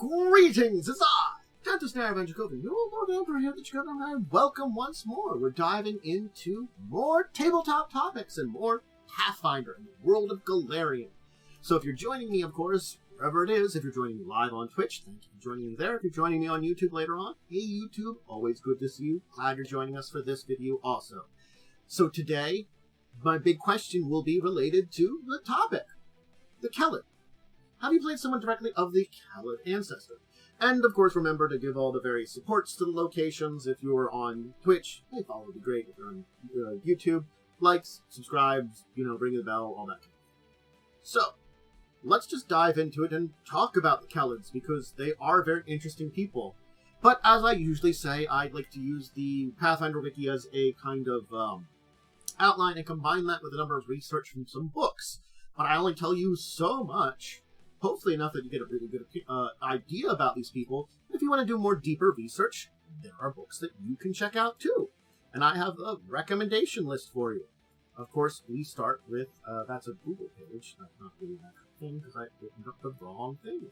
Greetings, it's I, Dracovin, your Lord Emperor here at the Dracovin, and welcome once more. We're diving into more tabletop topics and more Pathfinder in the world of Golarion. So if you're joining me, of course, wherever it is, if you're joining me live on Twitch, thank you for joining me there. If you're joining me on YouTube later on, hey YouTube, always good to see you. Glad you're joining us for this video also. So today, my big question will be related to the topic, the Kellid. Have you played someone directly of the Kellid ancestor? And, of course, remember to give all the various supports to the locations. If you're on Twitch, hey, follow would be great. If you're on YouTube, likes, subscribes, ring the bell, all that kind of thing. So, let's just dive into it and talk about the Kellids, because they are very interesting people. But, as I usually say, I like to use the Pathfinder Wiki as a kind of outline and combine that with a number of research from some books. But I only tell you so much. Hopefully enough that you get a really good idea about these people. If you want to do more deeper research, there are books that you can check out too. And I have a recommendation list for you. Of course, we start with, that's a Google page. That's not really that thing because I opened up the wrong thing.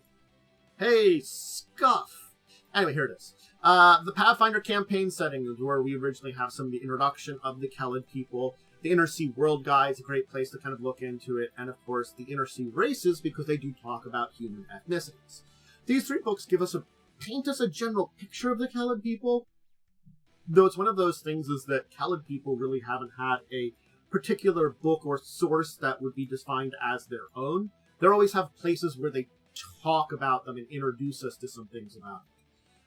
Hey, Scuff! Anyway, here it is. The Pathfinder campaign setting is where we originally have some of the introduction of the Kellid people. The Inner Sea World Guide is a great place to kind of look into it, and of course the Inner Sea Races, because they do talk about human ethnicities. These three books paint us a general picture of the Kellid people, though it's one of those things is that Kellid people really haven't had a particular book or source that would be defined as their own. They always have places where they talk about them and introduce us to some things about it.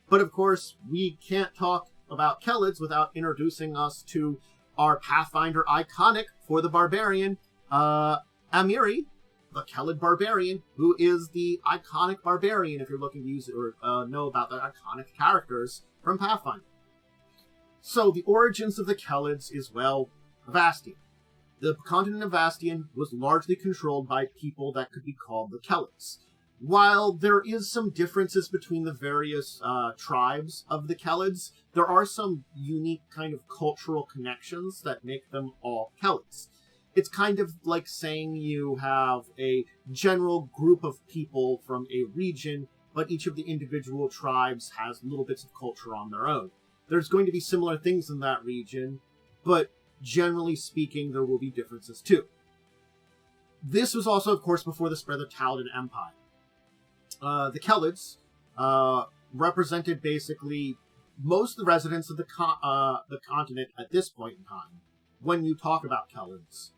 But of course, we can't talk about Kellids without introducing us to our Pathfinder iconic for the barbarian, Amiri, the Kellid barbarian, who is the iconic barbarian if you're looking to use it or know about the iconic characters from Pathfinder. So the origins of the Kellids is, well, Avistan. The continent of Avistan was largely controlled by people that could be called the Kellids. While there is some differences between the various tribes of the Kellids, there are some unique kind of cultural connections that make them all Kellids. It's kind of like saying you have a general group of people from a region, but each of the individual tribes has little bits of culture on their own. There's going to be similar things in that region, but generally speaking, there will be differences too. This was also, of course, before the spread of the Taldan Empire. The Kellids represented basically most of the residents of the continent at this point in time. When you talk about Kellids,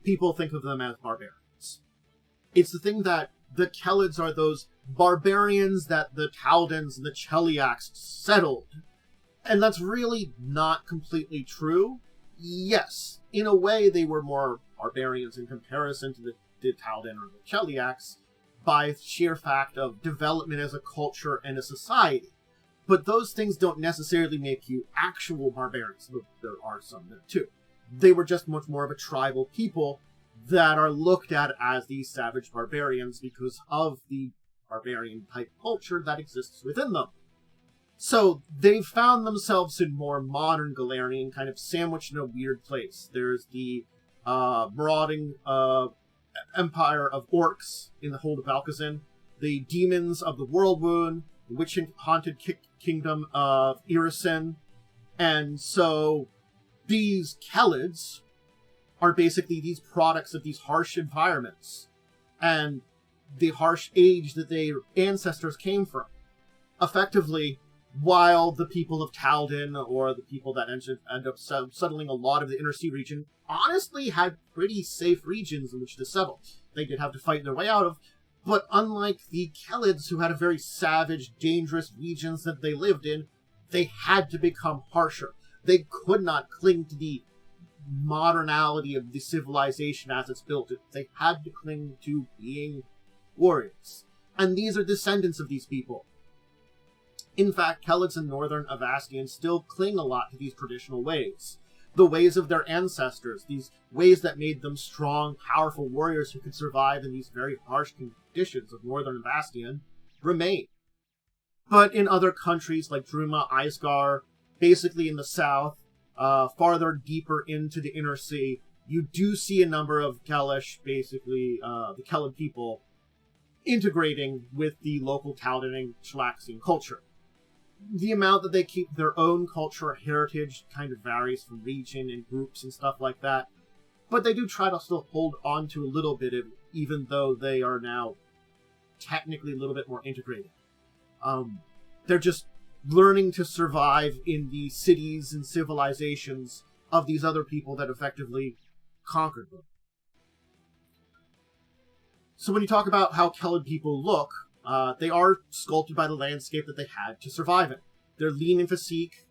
people think of them as barbarians. It's the thing that the Kellids are those barbarians that the Taldans and the Cheliacs settled. And that's really not completely true. Yes, in a way they were more barbarians in comparison to the Taldan or the Cheliacs, by sheer fact of development as a culture and a society. But those things don't necessarily make you actual barbarians. There are some there too. They were just much more of a tribal people that are looked at as these savage barbarians because of the barbarian type culture that exists within them. So they found themselves in more modern Golarion, kind of sandwiched in a weird place. There's the marauding empire of orcs in the hold of Valkazin, the demons of the Worldwound, the witch-haunted kingdom of Irisin, and so these Kellids are basically these products of these harsh environments and the harsh age that their ancestors came from. Effectively, while the people of Taldan, or the people that end up settling a lot of the Inner Sea region, honestly had pretty safe regions in which to settle. They did have to fight their way out of, but unlike the Kellids, who had a very savage, dangerous regions that they lived in, they had to become harsher. They could not cling to the modernality of the civilization as it's built. They had to cling to being warriors. And these are descendants of these people. In fact, Kellids in northern Avistan still cling a lot to these traditional ways. The ways of their ancestors, these ways that made them strong, powerful warriors who could survive in these very harsh conditions of northern Avistan, remain. But in other countries like Druma, Isgar, basically in the south, farther deeper into the Inner Sea, you do see a number of Kellish, basically the Kellid people, integrating with the local Kellid and Shalaxian culture. The amount that they keep their own culture or heritage kind of varies from region and groups and stuff like that, but they do try to still hold on to a little bit of it, even though they are now technically a little bit more integrated. They're just learning to survive in the cities and civilizations of these other people that effectively conquered them. So when you talk about how Kellid people look, they are sculpted by the landscape that they had to survive in. They're lean in physique.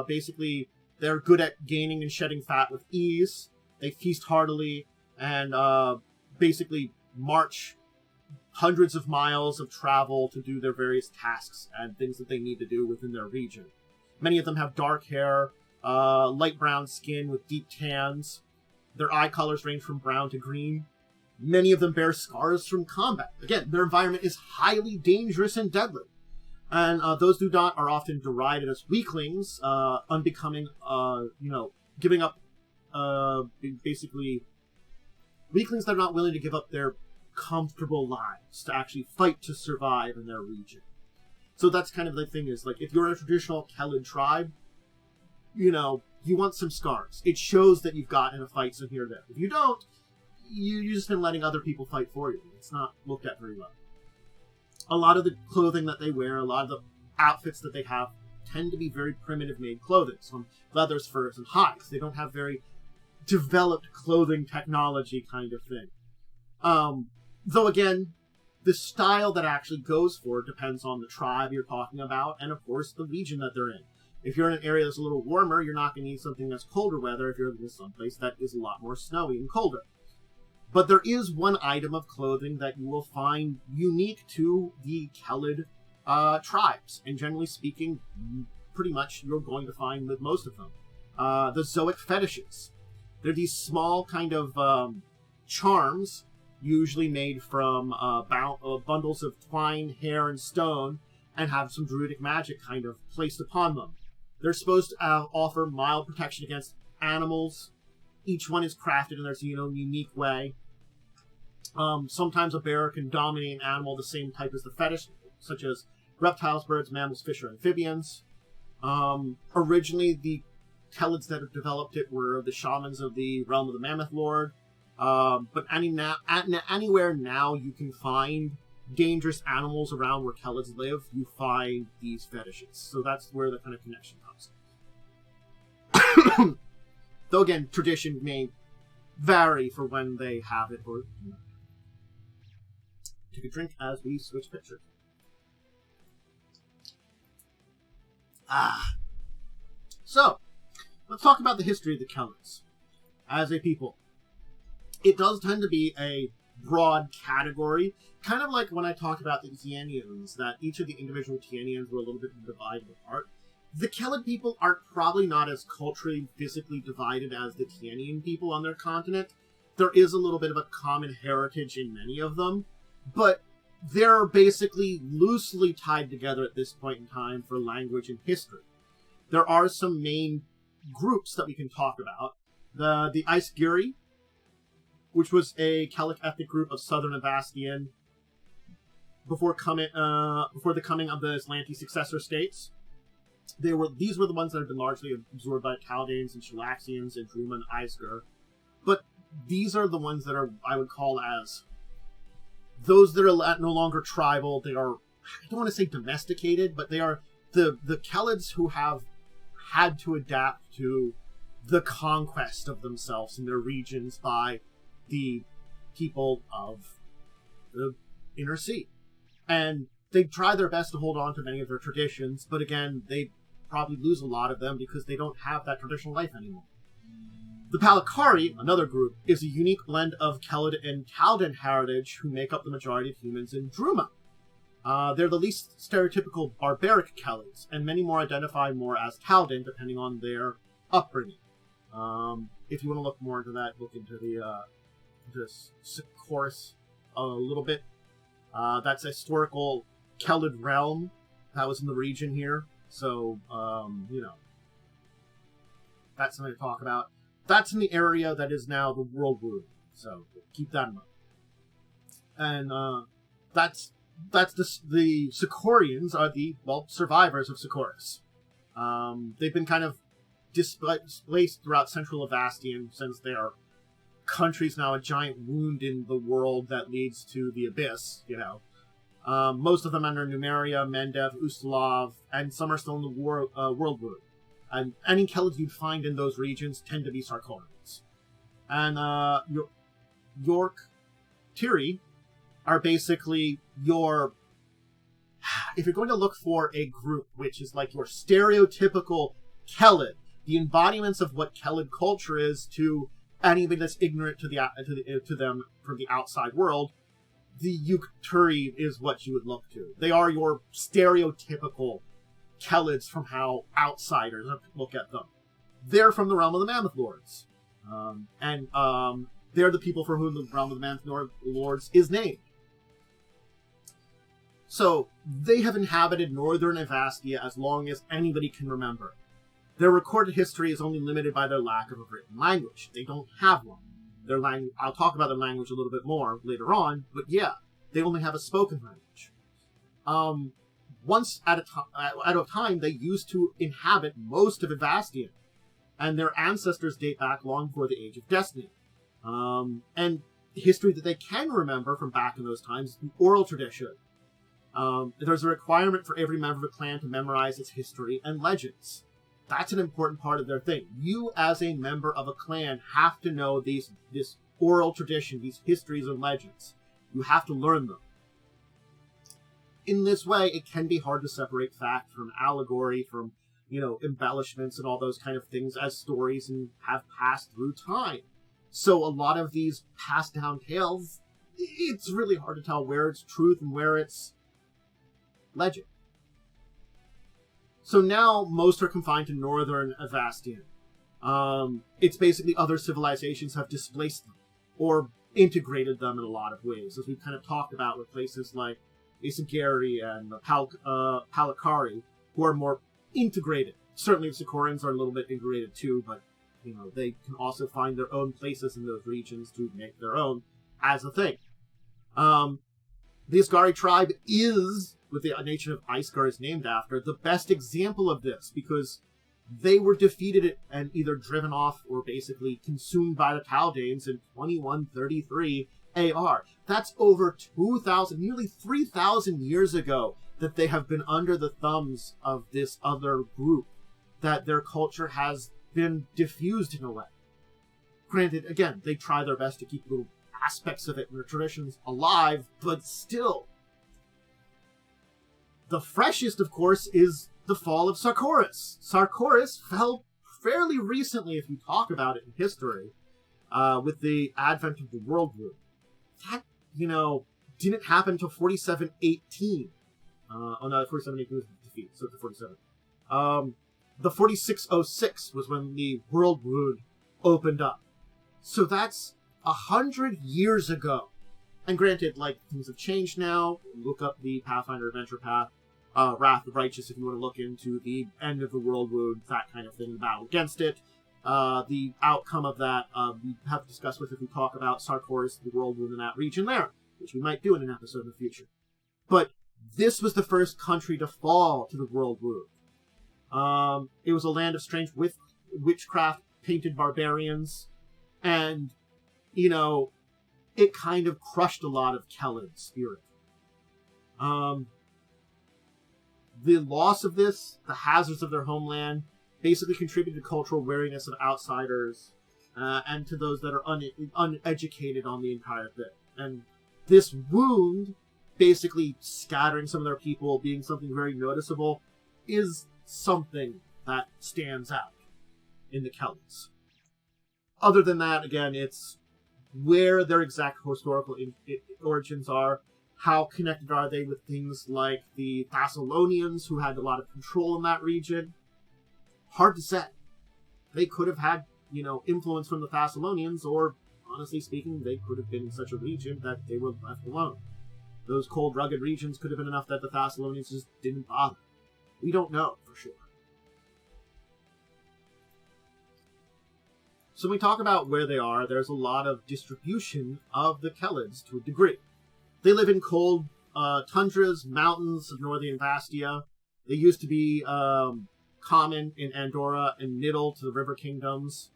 Basically, they're good at gaining and shedding fat with ease. They feast heartily and basically march hundreds of miles of travel to do their various tasks and things that they need to do within their region. Many of them have dark hair, light brown skin with deep tans. Their eye colors range from brown to green. Many of them bear scars from combat. Again, their environment is highly dangerous and deadly. And those who don't are often derided as weaklings, unbecoming, giving up, basically, weaklings that are not willing to give up their comfortable lives to actually fight to survive in their region. So that's kind of the thing is, like, if you're a traditional Kellid tribe, you want some scars. It shows that you've gotten in a fight some here or there. If you don't, you've just been letting other people fight for you. It's not looked at very well. A lot of the clothing that they wear, a lot of the outfits that they have, tend to be very primitive made clothing. From leathers, furs, and hides. They don't have very developed clothing technology kind of thing. Though again, the style that actually goes for it depends on the tribe you're talking about, and of course the region that they're in. If you're in an area that's a little warmer, you're not going to need something that's colder weather if you're in someplace that is a lot more snowy and colder. But there is one item of clothing that you will find unique to the Kellid tribes, and generally speaking, pretty much you're going to find with most of them. The Zoic fetishes. They're these small kind of charms, usually made from bundles of twine, hair, and stone, and have some druidic magic kind of placed upon them. They're supposed to offer mild protection against animals. Each one is crafted in their unique way. Sometimes a bearer can dominate an animal the same type as the fetish, such as reptiles, birds, mammals, fish, or amphibians. Originally, the Kellids that have developed it were the shamans of the realm of the Mammoth Lord. But anywhere now you can find dangerous animals around where Kellids live, you find these fetishes. So that's where the kind of connection comes. Though again, tradition may vary for when they have it or not. Take a drink as we switch pictures. So, let's talk about the history of the Kellids as a people. It does tend to be a broad category, kind of like when I talked about the Tianians, that each of the individual Tianians were a little bit divided apart. The Kellid people are probably not as culturally, physically divided as the Tianian people on their continent. There is a little bit of a common heritage in many of them, but they're basically loosely tied together at this point in time for language and history. There are some main groups that we can talk about. The Aisgiri, which was a Kellic ethnic group of southern Avistan before the coming of the Aslanti successor states. These were the ones that have been largely absorbed by Chaldeans and Shalaxians and Druma and Aisgur. But these are the ones that are, I would call as, those that are no longer tribal. They are, I don't want to say domesticated, but they are the Kellids who have had to adapt to the conquest of themselves and their regions by the people of the Inner Sea. And they try their best to hold on to many of their traditions, but again, they probably lose a lot of them because they don't have that traditional life anymore. The Palikari, another group, is a unique blend of Kellid and Taldan heritage who make up the majority of humans in Druma. They're the least stereotypical barbaric Kellids, and many more identify more as Taldan, depending on their upbringing. If you want to look more into that, look into this course a little bit. That's a historical Kellid realm that was in the region here. So, that's something to talk about. That's in the area that is now the World Wound. So, keep that in mind. And the Sicorians are the, well, survivors of Sicoris. They've been kind of displaced throughout central Avistan since their country's now a giant wound in the world that leads to the abyss, you know. Most of them under Numeria, Mendev, Ustalov, and some are still in the world wound. And any Kellids you'd find in those regions tend to be Sarkorians. And York Tiri are basically your... If you're going to look for a group which is like your stereotypical Kellid, the embodiments of what Kellid culture is to anybody that's ignorant to them from the outside world, the Yukturi is what you would look to. They are your stereotypical Kellids from how outsiders look at them. They're from the realm of the Mammoth Lords. They're the people for whom the realm of the Mammoth Lords is named. So, they have inhabited northern Avastia as long as anybody can remember. Their recorded history is only limited by their lack of a written language. They don't have one. I'll talk about their language a little bit more later on, but yeah, they only have a spoken language. Once at a time, they used to inhabit most of Avistan, and their ancestors date back long before the Age of Destiny. And history that they can remember from back in those times is the oral tradition. There's a requirement for every member of a clan to memorize its history and legends. That's an important part of their thing. You, as a member of a clan, have to know this oral tradition, these histories and legends. You have to learn them. In this way, it can be hard to separate fact from allegory, from, embellishments and all those kind of things as stories and have passed through time. So a lot of these passed down tales, it's really hard to tell where it's truth and where it's legend. So now most are confined to northern Avistan. It's basically other civilizations have displaced them or integrated them in a lot of ways, as we've kind of talked about with places like Isagari and Palakari, who are more integrated. Certainly the Sicorians are a little bit integrated too, but they can also find their own places in those regions to make their own as a thing. The Isgari tribe is, with the nation of Isgar is named after, the best example of this, because they were defeated and either driven off or basically consumed by the Taldanes in 2133 AR. That's over 2,000, nearly 3,000 years ago that they have been under the thumbs of this other group, that their culture has been diffused in a way. Granted, again, they try their best to keep little aspects of it and their traditions alive, but still. The freshest, of course, is the fall of Sarkorius. Sarkorius fell fairly recently, if you talk about it in history, with the advent of the World Wound. That, didn't happen until 4718. 4718 was the defeat, so it's 47. The 4606 was when the World Wound opened up. So that's 100 years ago. And granted, things have changed now. Look up the Pathfinder Adventure Path, Wrath of the Righteous if you want to look into the end of the World Wound, that kind of thing, the battle against it. The outcome of that, we have to discuss with if we talk about Sarkorius, the World Wound in that region there, which we might do in an episode in the future. But this was the first country to fall to the World Wound. It was a land of strange witchcraft, painted barbarians, and, it kind of crushed a lot of Kellid spirit. The loss of this, the hazards of their homeland, basically contributed to cultural wariness of outsiders and to those that are uneducated on the entire thing. And this wound, basically scattering some of their people, being something very noticeable, is something that stands out in the Kellids. Other than that, again, it's where their exact historical origins are, how connected are they with things like the Thessalonians, who had a lot of control in that region. Hard to say. They could have had, influence from the Thessalonians, or, honestly speaking, they could have been in such a region that they were left alone. Those cold, rugged regions could have been enough that the Thessalonians just didn't bother. We don't know for sure. So when we talk about where they are, there's a lot of distribution of the Kellids to a degree. They live in cold, tundras, mountains of northern Vastia. They used to be common in Andorra and Niddle to the river kingdoms.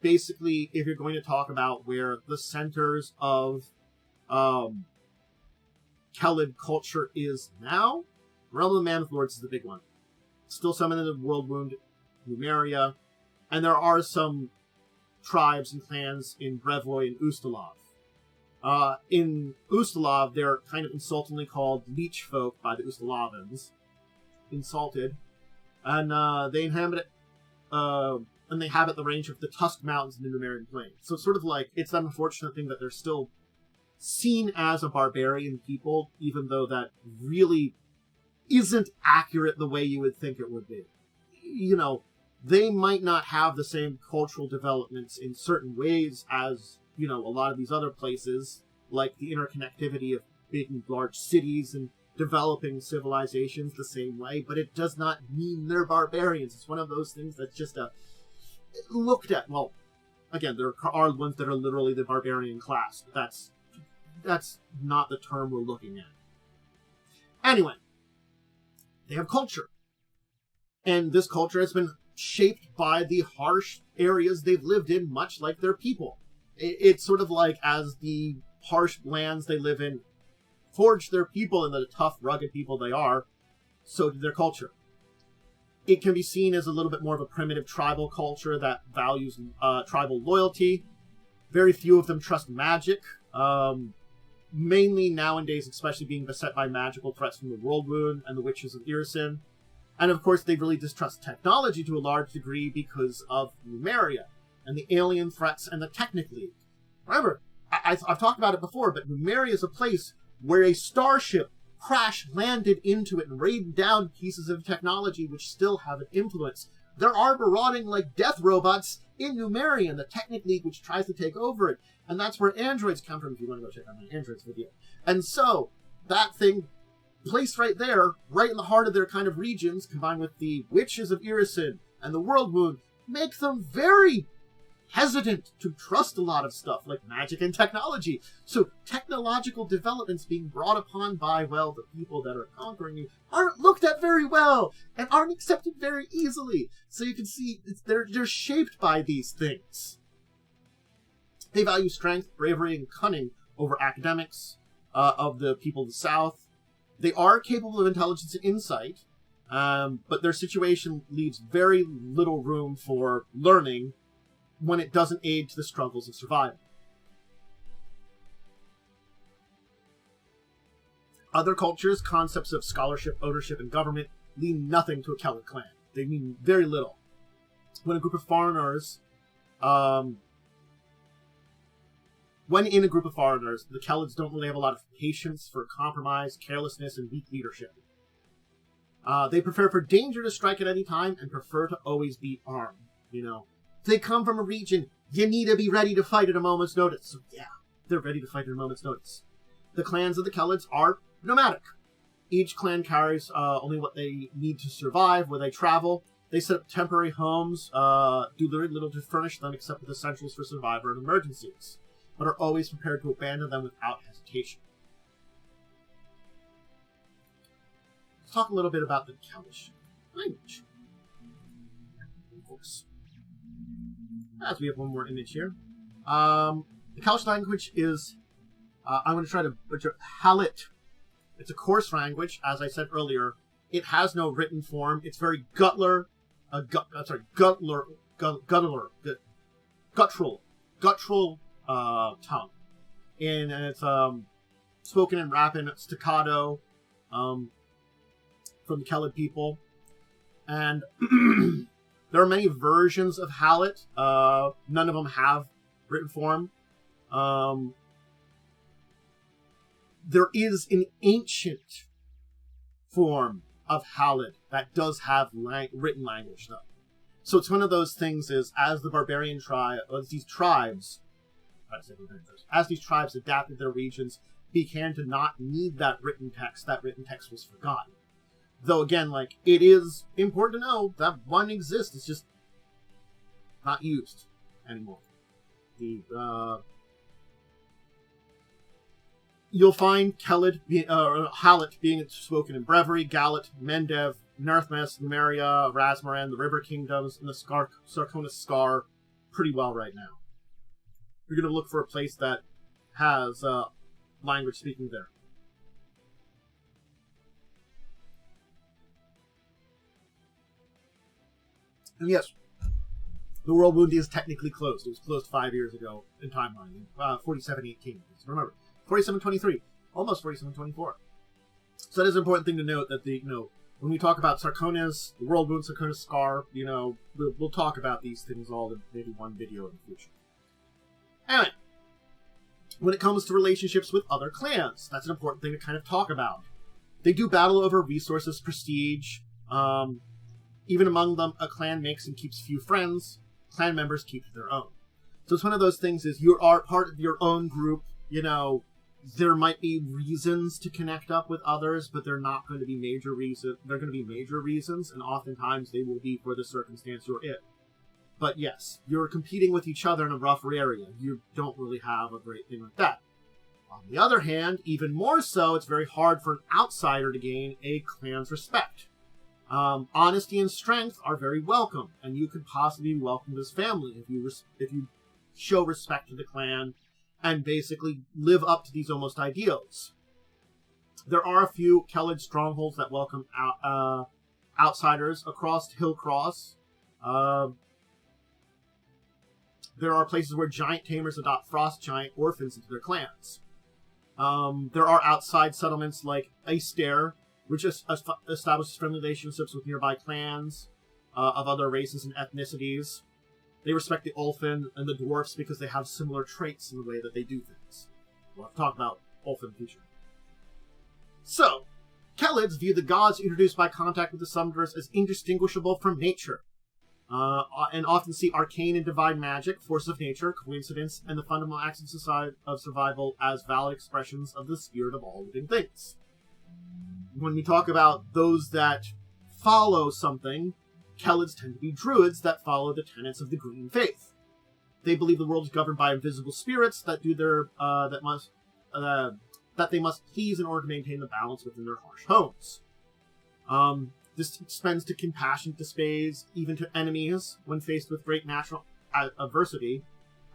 Basically, if you're going to talk about where the centers of Kellid culture is now, Realm of the Mammoth Lords is the big one. Still some in the World Wound, Numeria, and there are some tribes and clans in Brevoy and Ustalav. In Ustalav, they're kind of insultingly called leech folk by the Ustalavans. Insulted. And they inhabit the range of the Tusk Mountains in the Numerian Plain. So it's sort of like, it's an unfortunate thing that they're still seen as a barbarian people, even though that really isn't accurate the way you would think it would be. You know, they might not have the same cultural developments in certain ways as, you know, a lot of these other places, like the interconnectivity of big and large cities and developing civilizations the same way, but it does not mean they're barbarians. It's one of those things that's just looked at. Well, again, there are ones that are literally the barbarian class. That's not the term we're looking at. Anyway, they have culture. And this culture has been shaped by the harsh areas they've lived in, much like their people. It's sort of like as the harsh lands they live in forged their people into the tough, rugged people they are, so did their culture. It can be seen as a little bit more of a primitive tribal culture that values tribal loyalty. Very few of them trust magic. Mainly nowadays, especially being beset by magical threats from the World Wound and the Witches of Irisin. And of course, they really distrust technology to a large degree because of Numeria and the alien threats and the Technic League. Remember, I've talked about it before, but Numeria is a place where a starship crash-landed into it and raided down pieces of technology which still have an influence. There are marauding like death robots in Numeria, and the Technic League which tries to take over it. And that's where androids come from, if you want to go check out my androids video. And so, that thing, placed right there, right in the heart of their kind of regions, combined with the Witches of Irisin and the World Wound, make them very hesitant to trust a lot of stuff like magic and technology. So technological developments being brought upon by, well, the people that are conquering you aren't looked at very well and aren't accepted very easily. So you can see they're shaped by these things. They value strength, bravery, and cunning over academics of the people of the South. They are capable of intelligence and insight, but their situation leaves very little room for learning when it doesn't aid to the struggles of survival. Other cultures, concepts of scholarship, ownership, and government mean nothing to a Kellid clan. They mean very little. When a group of foreigners, the Kellids don't really have a lot of patience for compromise, carelessness, and weak leadership. They prepare for danger to strike at any time and prefer to always be armed, you know. They come from a region, you need to be ready to fight at a moment's notice. So yeah, they're ready to fight at a moment's notice. The clans of the Kellids are nomadic. Each clan carries only what they need to survive where they travel. They set up temporary homes, do very little to furnish them except with essentials for survival and emergencies, but are always prepared to abandon them without hesitation. Let's talk a little bit about the Kellish language. Of course. As we have one more image here. The Kellish language is, I'm going to try to butcher, Halit. It's a coarse language, as I said earlier. It has no written form. It's very guttural tongue. And it's spoken in rapid staccato from the Kellid people. And there are many versions of Halit. None of them have written form. There is an ancient form of Halit that does have written language, though. So it's one of those things is, as the barbarian tribe, as these tribes adapted their regions, began to not need that written text was forgotten. Though, again, like, it is important to know that one exists. It's just not used anymore. You'll find Kellid, Hallet being spoken in Breviary, Galat, Mendev, Nerthmas, Numeria, Rasmaran, the River Kingdoms, and the Sarkonis Scar pretty well right now. You're going to look for a place that has language speaking there. And yes, the World Wound is technically closed. It was closed 5 years ago in timeline, 4718. Remember, 4723, almost 4724. So that is an important thing to note that when we talk about Sarkonis, the World Wound, Sarkonis Scar, we'll talk about these things all in maybe one video in the future. Anyway, when it comes to relationships with other clans, that's an important thing to kind of talk about. They do battle over resources, prestige. Even among them, a clan makes and keeps few friends. Clan members keep their own. So it's one of those things is you are part of your own group. There might be reasons to connect up with others, but they're not going to be major reasons. They're going to be major reasons, and oftentimes they will be for the circumstance you're in. But yes, you're competing with each other in a rough area. You don't really have a great thing like that. On the other hand, even more so, it's very hard for an outsider to gain a clan's respect. Honesty and strength are very welcome, and you could possibly be welcomed as family if you show respect to the clan and basically live up to these almost ideals. There are a few Kellid strongholds that welcome outsiders across Hillcross. There are places where giant tamers adopt frost giant orphans into their clans. There are outside settlements like Avistan, which establishes friendly relationships with nearby clans of other races and ethnicities. They respect the Ulfin and the Dwarfs because they have similar traits in the way that they do things. We'll have to talk about Ulfin in the future. So, Kellids view the gods introduced by contact with the Summoners as indistinguishable from nature, and often see arcane and divine magic, forces of nature, coincidence, and the fundamental acts of survival as valid expressions of the spirit of all living things. When we talk about those that follow something, Kellids tend to be druids that follow the tenets of the green faith. They believe the world is governed by invisible spirits that do their that they must please in order to maintain the balance within their harsh homes. This extends to compassionate displays even to enemies when faced with great natural adversity,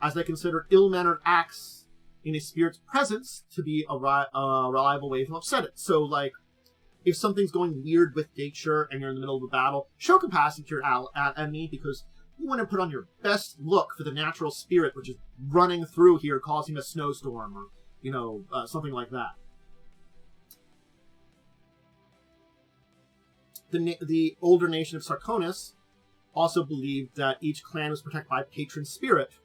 as they consider ill-mannered acts in a spirit's presence to be a reliable way to upset it. So, like, if something's going weird with nature and you're in the middle of a battle, show compassion to your enemy because you want to put on your best look for the natural spirit which is running through here causing a snowstorm or, something like that. The older nation of Sarkonis also believed that each clan was protected by a patron spirit,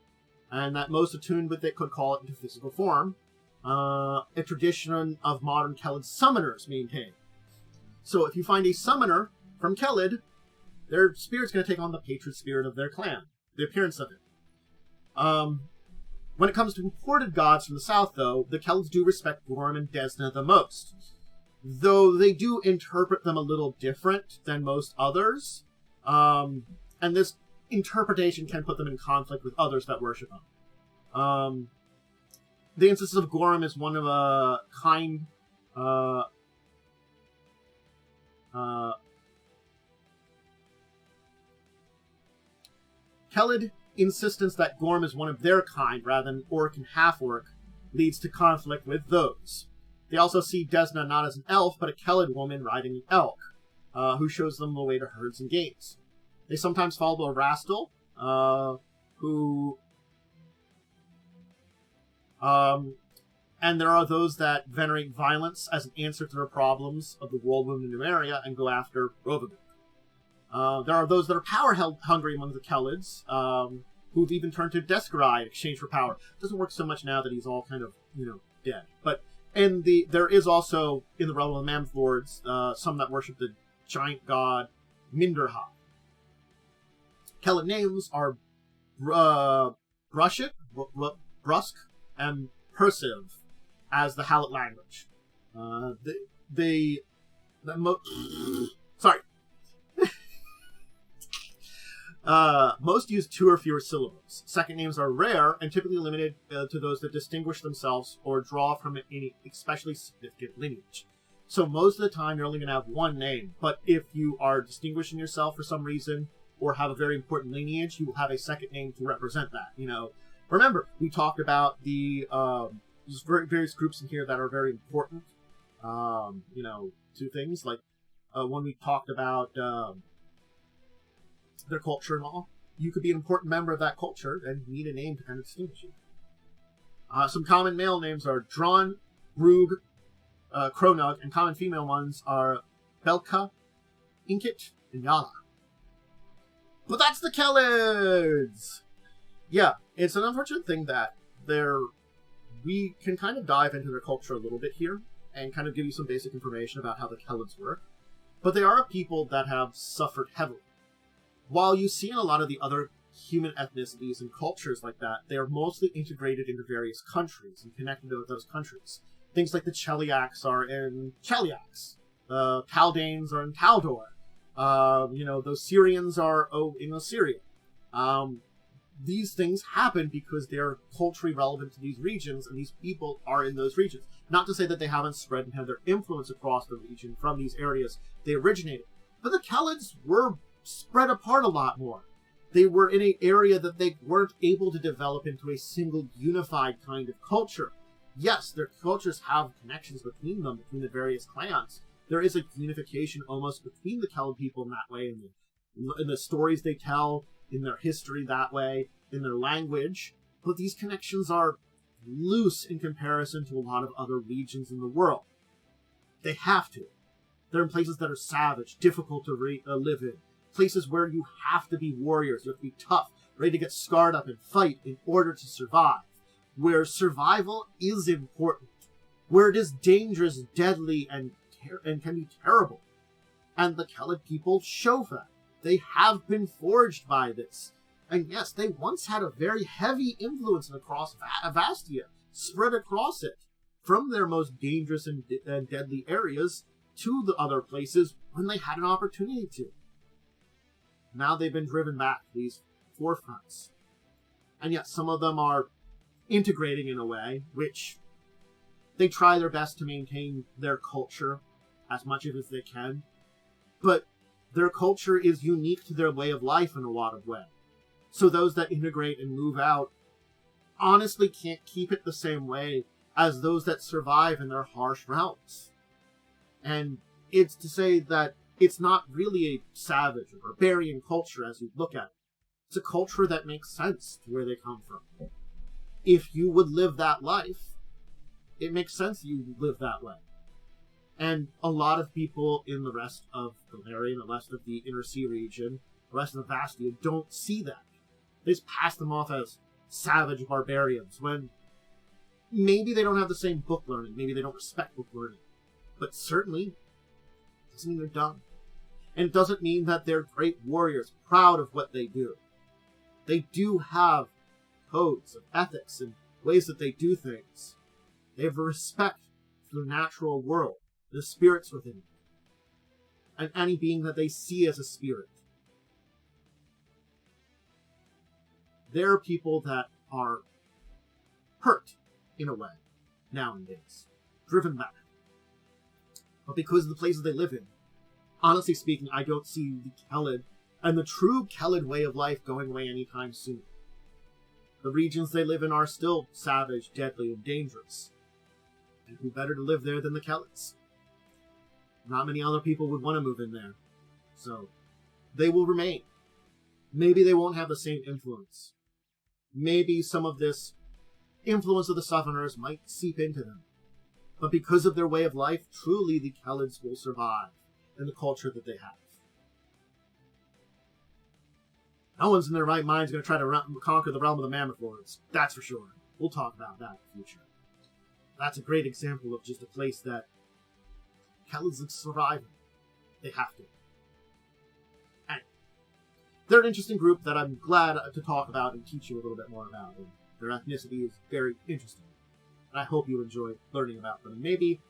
and that most attuned with it could call it into physical form, a tradition of modern Kellid summoners maintain. So if you find a summoner from Kellid, their spirit's going to take on the patron spirit of their clan, the appearance of it. When it comes to imported gods from the south, though, the Kellids do respect Gorm and Desna the most, though they do interpret them a little different than most others, and this interpretation can put them in conflict with others that worship them. The instance of Gorm is one of a kind... Kellid insistence that Gorm is one of their kind rather than orc and half-orc leads to conflict with those. They also see Desna not as an elf, but a Kellid woman riding an elk, who shows them the way to herds and gates. They sometimes follow a Rastal, and there are those that venerate violence as an answer to their problems of the whirlwind in Numeria and go after Rovagund. There are those that are power-hungry among the Kellids, who've even turned to Descarai in exchange for power. It doesn't work so much now that he's all kind of, dead. But there is also, in the realm of the Mammoth Lords, some that worship the giant god Minderha. Kellid names are Brushik, Brusk, and Persiv as the Hallet language. Sorry. Most use 2 or fewer syllables. Second names are rare and typically limited to those that distinguish themselves or draw from any especially significant lineage. So most of the time, you're only going to have 1 name. But if you are distinguishing yourself for some reason or have a very important lineage, you will have a second name to represent that. Remember, we talked about there's various groups in here that are very important, to things. Like when we talked about their culture and all, you could be an important member of that culture and need a name to kind of distinguish you. Some common male names are Drawn, Grug, Kronug, and common female ones are Belka, Inkit, and Yala. But that's the Kellids! Yeah, it's an unfortunate thing that we can kind of dive into their culture a little bit here and kind of give you some basic information about how the Kellids work. But they are a people that have suffered heavily. While you see in a lot of the other human ethnicities and cultures like that, they are mostly integrated into various countries and connected to those countries. Things like the Cheliacs are in Cheliacs. Taldanes are in Taldor. Those Syrians are in Assyria. These things happen because they're culturally relevant to these regions, and these people are in those regions. Not to say that they haven't spread and had their influence across the region from these areas they originated. But the Kellids were spread apart a lot more. They were in an area that they weren't able to develop into a single unified kind of culture. Yes, their cultures have connections between them, between the various clans. There is a unification almost between the Kellid people in that way, in the stories they tell, in their history that way, in their language. But these connections are loose in comparison to a lot of other regions in the world. They have to. They're in places that are savage, difficult to live in. Places where you have to be warriors, you have to be tough, ready to get scarred up and fight in order to survive. Where survival is important. Where it is dangerous, deadly, and can be terrible. And the Kellid people show that. They have been forged by this. And yes, they once had a very heavy influence across Avastia, spread across it, from their most dangerous and deadly areas to the other places when they had an opportunity to. Now they've been driven back to these forefronts. And yet some of them are integrating in a way which they try their best to maintain their culture as much of it as they can. But their culture is unique to their way of life in a lot of ways. So those that integrate and move out honestly can't keep it the same way as those that survive in their harsh realms. And it's to say that it's not really a savage or barbarian culture as you look at it. It's a culture that makes sense to where they come from. If you would live that life, it makes sense that you live that way. And a lot of people in the rest of Golarion, the rest of the Inner Sea region, the rest of the Vastia don't see that. They just pass them off as savage barbarians when maybe they don't have the same book learning, maybe they don't respect book learning. But certainly, it doesn't mean they're dumb. And it doesn't mean that they're great warriors, proud of what they do. They do have codes of ethics and ways that they do things. They have a respect for the natural world, the spirits within it, and any being that they see as a spirit. There are people that are hurt, in a way, nowadays, driven back. But because of the places they live in, honestly speaking, I don't see the Kellid and the true Kellid way of life going away anytime soon. The regions they live in are still savage, deadly, and dangerous. And who better to live there than the Kellids? Not many other people would want to move in there. So, they will remain. Maybe they won't have the same influence. Maybe some of this influence of the Southerners might seep into them. But because of their way of life, truly the Kellids will survive in the culture that they have. No one's in their right mind is going to try to conquer the realm of the Mammoth Lords. That's for sure. We'll talk about that in the future. That's a great example of just a place that Kellids are surviving. They have to. And they're an interesting group that I'm glad to talk about and teach you a little bit more about. And their ethnicity is very interesting. And I hope you enjoy learning about them. And maybe,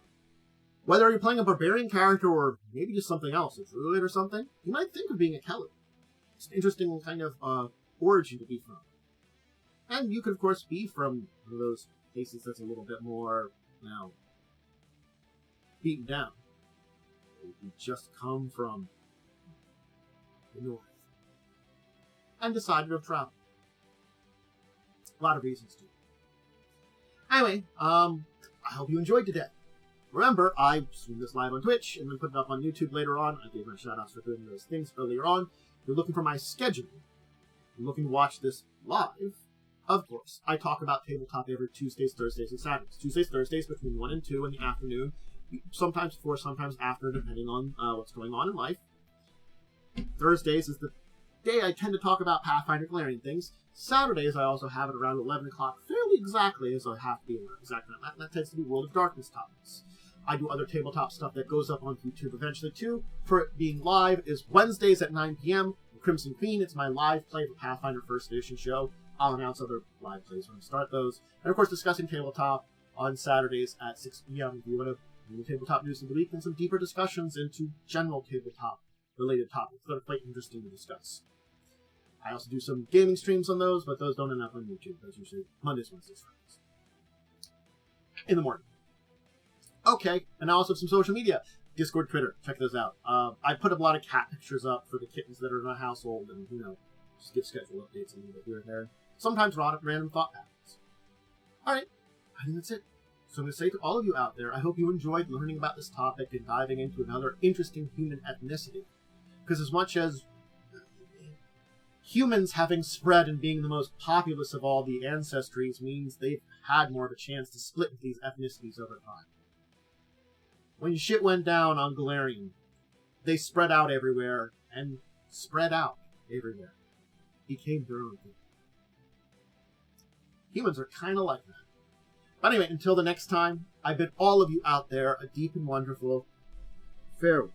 whether you're playing a barbarian character or maybe just something else, a druid or something, you might think of being a Kellid. It's an interesting kind of origin to be from. And you could, of course, be from one of those places that's a little bit more, beaten down. You just come from the north and decided to travel. A lot of reasons to. Anyway, I hope you enjoyed today. Remember, I stream this live on Twitch and then put it up on YouTube later on. I gave my shout-outs for doing those things earlier on. If you're looking for my schedule, you're looking to watch this live, of course, I talk about tabletop every Tuesdays, Thursdays, and Saturdays. Tuesdays, Thursdays between 1 and 2 in the afternoon. Sometimes before, sometimes after, depending on what's going on in life. Thursdays is the day I tend to talk about Pathfinder Golarion things. Saturdays, I also have it around 11 o'clock, fairly exactly as I have to be around exactly. That tends to be World of Darkness topics. I do other tabletop stuff that goes up on YouTube eventually, too. For it being live is Wednesdays at 9 p.m. Crimson Queen, it's my live play for Pathfinder First Edition show. I'll announce other live plays when I start those. And, of course, discussing tabletop on Saturdays at 6 p.m. if you want to do tabletop news of the week and some deeper discussions into general tabletop-related topics that are quite interesting to discuss. I also do some gaming streams on those, but those don't end up on YouTube. Those are usually Mondays, Wednesdays, Fridays. In the morning. Okay, and I also have some social media. Discord, Twitter, check those out. I put a lot of cat pictures up for the kittens that are in my household, and, just give schedule updates a little bit here and there. Sometimes random thought patterns. Alright, I think that's it. So I'm going to say to all of you out there, I hope you enjoyed learning about this topic and diving into another interesting human ethnicity. Because as much as humans having spread and being the most populous of all the ancestries means they've had more of a chance to split with these ethnicities over time. When shit went down on Golarion, they spread out everywhere, and spread out everywhere. Became their own thing. Humans are kind of like that. But anyway, until the next time, I bid all of you out there a deep and wonderful farewell.